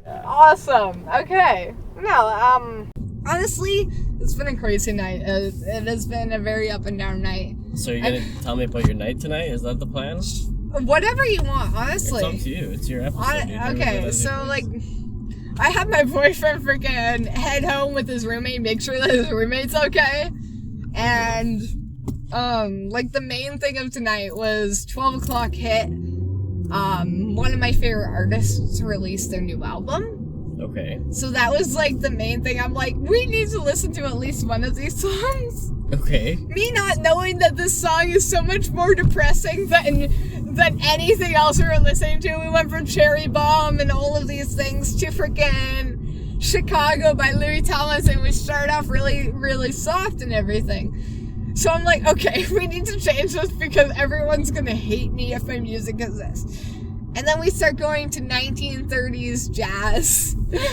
Yeah. Awesome. Okay. No, honestly, it's been a crazy night. It has been a very up and down night. So you're going to tell me about your night tonight? Is that the plan? Whatever you want, honestly. It's up to you. It's your episode. Okay, so, like, I had my boyfriend freaking head home with his roommate, make sure that his roommate's okay. And, like, the main thing of tonight was 12 o'clock hit. One of my favorite artists released their new album. Okay. So that was, like, the main thing. I'm like, we need to listen to at least one of these songs. Okay. Me not knowing that this song is so much more depressing than anything else we were listening to. We went from Cherry Bomb and all of these things to freaking Chicago by Louis Tomlinson, which started off really, really soft and everything. So I'm like, okay, we need to change this because everyone's gonna hate me if my music is this. And then we start going to 1930s jazz. Okay.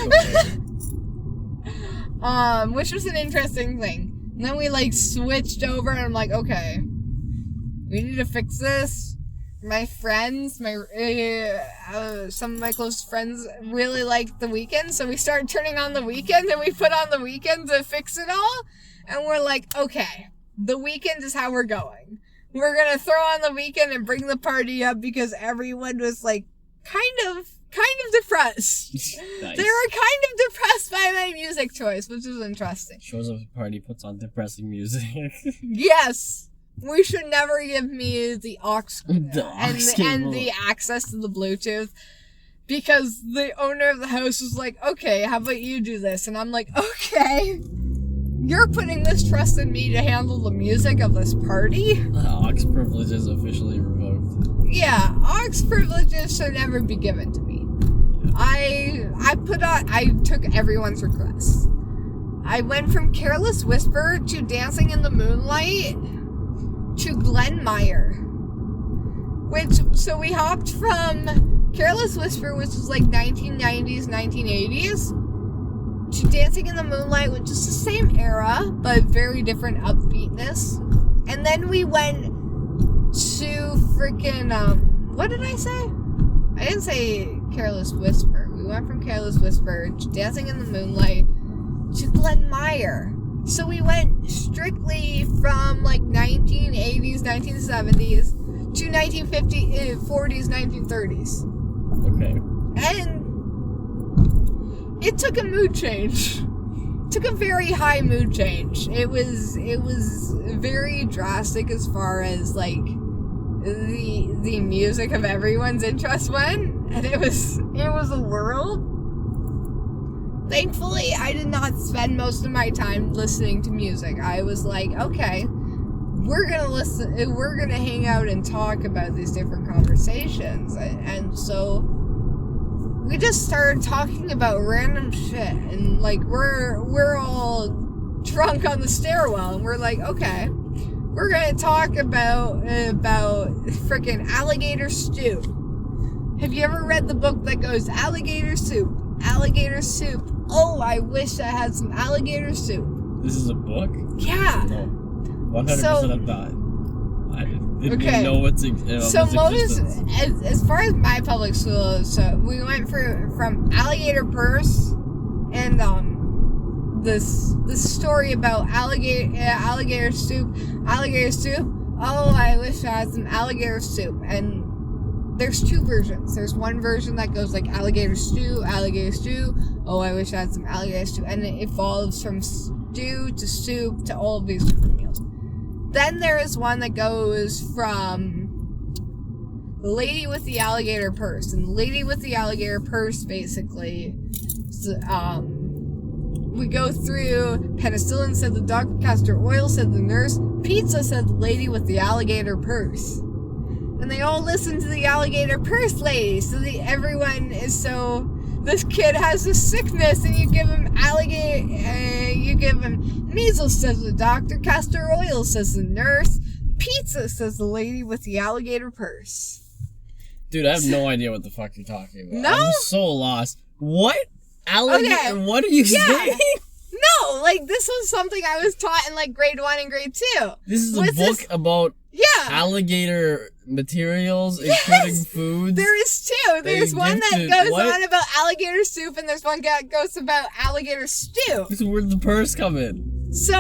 Which was an interesting thing. And then we, like, switched over, and I'm like, okay, we need to fix this. My friends, some of my close friends really liked The Weeknd, so we started turning on The Weeknd, and we put on The Weeknd to fix it all, and we're like, okay, The Weeknd is how we're going. We're gonna throw on The Weeknd and bring the party up because everyone was, like, kind of depressed. Nice. They were kind of depressed by my music choice, which is interesting. Shows up at a party, puts on depressing music. Yes! We should never give me the aux and cable. the access to the Bluetooth, because the owner of the house was like, okay, how about you do this? And I'm like, okay, you're putting this trust in me to handle the music of this party? Aux privilege is officially revoked. Yeah, aux privileges should never be given to me. I took everyone's requests. I went from Careless Whisper to Dancing in the Moonlight to Glenn Meyer. So we hopped from Careless Whisper, which was like 1990s, 1980s, to Dancing in the Moonlight, which is the same era, but very different upbeatness. And then we went to freaking, what did I say? I didn't say Careless Whisper. We went from Careless Whisper to Dancing in the Moonlight to Glenn Meyer. So we went strictly from like 1980s, 1970s to 1950s, 40s, 1930s. Okay. And it took a mood change. Took a very high mood change. It was very drastic as far as like the music of everyone's interest went, and it was a whirl. Thankfully, I did not spend most of my time listening to music. I was like, okay, we're gonna hang out and talk about these different conversations, and so we just started talking about random shit, and like we're all drunk on the stairwell, and we're like, okay, we're gonna talk about freaking alligator stew. Have you ever read the book that goes alligator soup? Alligator soup. Oh, I wish I had some alligator soup. This is a book? Yeah. No. 100% of that. I didn't know what's so most, as far as my public school, so we went from alligator purse and this story about alligator soup. Oh, I wish I had some alligator soup. And there's two versions. There's one version that goes like alligator stew. Oh, I wish I had some alligator stew. And it evolves from stew to soup to all of these different meals. Then there is one that goes from the lady with the alligator purse. And the lady with the alligator purse basically, we go through penicillin, said the doctor, castor oil, said the nurse, pizza, said the lady with the alligator purse. And they all listen to the alligator purse lady. So everyone is so, this kid has a sickness and you give him you give him measles, says the doctor, castor oil, says the nurse, pizza, says the lady with the alligator purse. Dude, I have no idea what the fuck you're talking about. No? I'm so lost. What? Alligator? Okay. What are you saying? No, like this was something I was taught in like grade 1 and grade 2. This is a book about alligator materials, including food. There is two. There's one that goes on about alligator soup, and there's one that goes about alligator stew. So where'd the purse come in? So,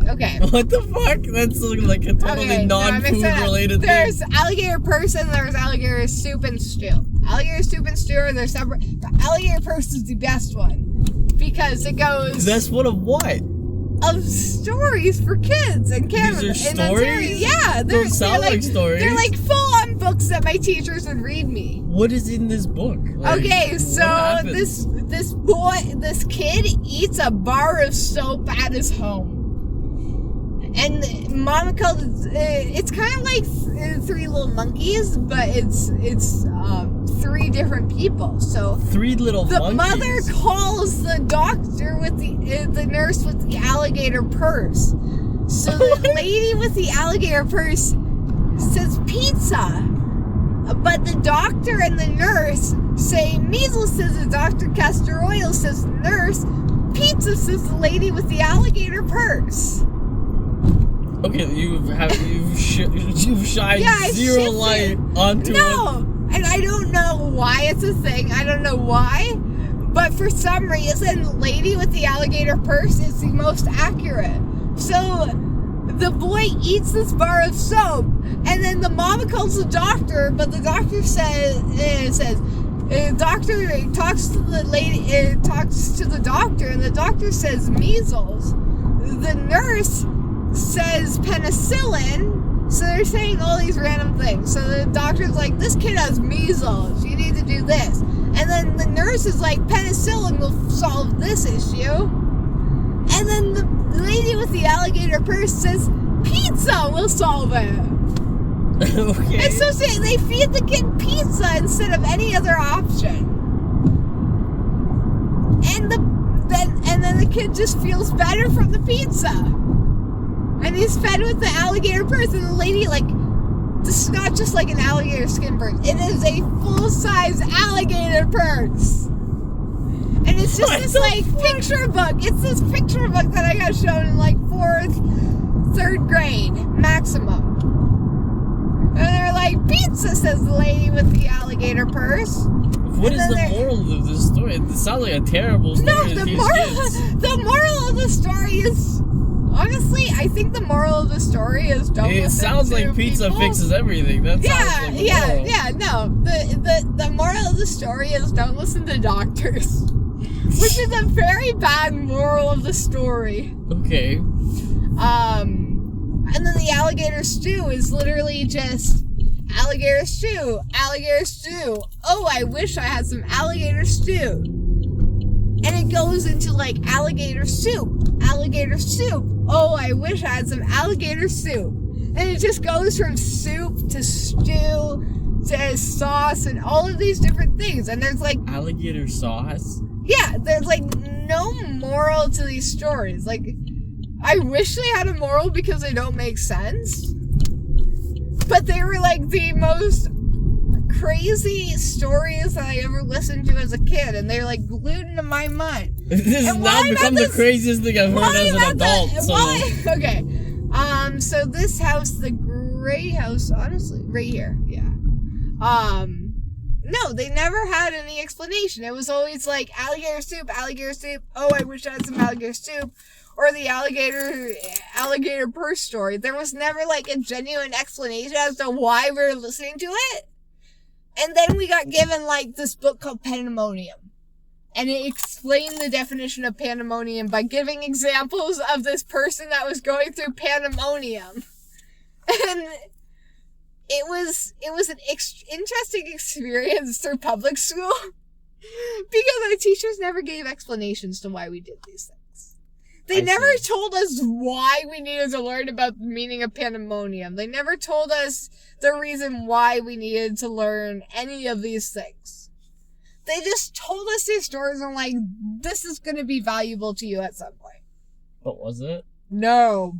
okay. What the fuck? That's like a totally non-food related thing. There's alligator purse and there's alligator soup and stew. Alligator soup and stew are separate. The alligator purse is the best one because it goes. That's one of what? Of stories for kids in Canada. These are stories? Yeah. Don't sound like stories. They're like full-on books that my teachers would read me. What is in this book? Like, okay, so this kid eats a bar of soap at his home. And Mama called it's kind of like Three Little Monkeys, but it's 3 different people. So 3 little monkeys. The mother calls the doctor with the nurse with the alligator purse. So the lady with the alligator purse says pizza, but the doctor and the nurse say measles, says the doctor. Castor oil, says the nurse. Pizza, says the lady with the alligator purse. Okay, you've shined zero light onto it. No, and I don't know why it's a thing. I don't know why, but for some reason, the lady with the alligator purse is the most accurate. So the boy eats this bar of soap, and then the mama calls the doctor, but the doctor says the doctor talks to the lady, talks to the doctor, and the doctor says measles. The nurse says penicillin, so they're saying all these random things. So the doctor's like, this kid has measles, you need to do this. And then the nurse is like, penicillin will solve this issue. And then the lady with the alligator purse says, pizza will solve it. Okay. And so they feed the kid pizza instead of any other option. And then the kid just feels better from the pizza. And he's fed with the alligator purse, and the lady, like, this is not just like an alligator skin purse. It is a full-size alligator purse. And it's just picture book. It's this picture book that I got shown in, like, 4th, 3rd grade, maximum. And they're like, pizza, says the lady with the alligator purse. What is the moral of this story? It sounds like a terrible story. No, the moral of the story is... Honestly, I think the moral of the story is don't listen to people. It sounds like pizza fixes everything. That sounds like no. The moral of the story is don't listen to doctors. Which is a very bad moral of the story. Okay. And then the alligator stew is literally just alligator stew, alligator stew. Oh, I wish I had some alligator stew. And it goes into like alligator soup, alligator soup. Oh, I wish I had some alligator soup. And it just goes from soup to stew to sauce and all of these different things. And there's like... Alligator sauce? Yeah, there's like no moral to these stories. Like, I wish they had a moral because they don't make sense. But they were like the most crazy stories that I ever listened to as a kid, and they're like glued into my mind. This has now become the craziest thing I've heard as an adult. Okay. So this house, the gray house, honestly, right here, yeah. No, they never had any explanation. It was always like alligator soup, alligator soup. Oh, I wish I had some alligator soup. Or the alligator purse story. There was never like a genuine explanation as to why we were listening to it. And then we got given like this book called Pandemonium. And it explained the definition of pandemonium by giving examples of this person that was going through pandemonium. And it was an interesting experience through public school. Because our teachers never gave explanations to why we did these things. They never told us why we needed to learn about the meaning of pandemonium. They never told us the reason why we needed to learn any of these things. They just told us these stories and like, this is going to be valuable to you at some point. But was it? No,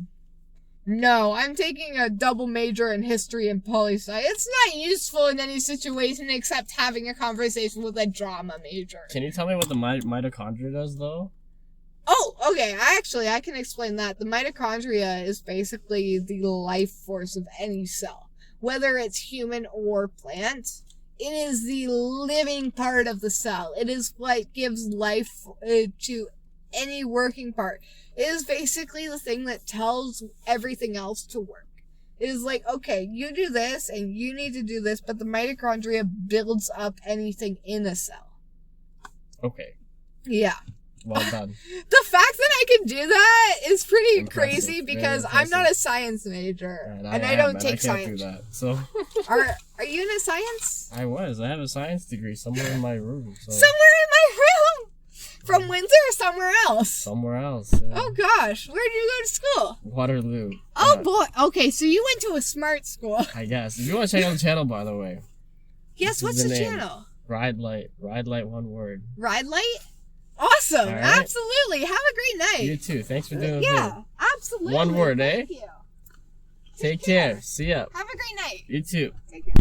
I'm taking a double major in history and poli-sci. It's not useful in any situation except having a conversation with a drama major. Can you tell me what the mitochondria does, though? Oh, okay. I can explain that. The mitochondria is basically the life force of any cell. whether it's human or plant. It is the living part of the cell. It is what gives life to any working part. It is basically the thing that tells everything else to work. It is like, okay, you do this and you need to do this, but the mitochondria builds up anything in a cell. Okay. Yeah. Well done. The fact that I can do that is pretty Impressive. crazy because I'm not a science major and I don't take science. I can't do that. So Are you in a science? I have a science degree somewhere in my room. So. Somewhere in my room? From Windsor or somewhere else? Somewhere else. Yeah. Oh gosh, where did you go to school? Waterloo. Oh boy. Okay, so you went to a smart school. I guess. If you want to check out the channel, by the way. Yes, what's the channel? RideLight. RideLight, one word. RideLight? Awesome. Right. Absolutely. Have a great night. You too. Thanks for doing it. Yeah, absolutely. One word, Thank you. Take care. See ya. Have a great night. You too. Take care.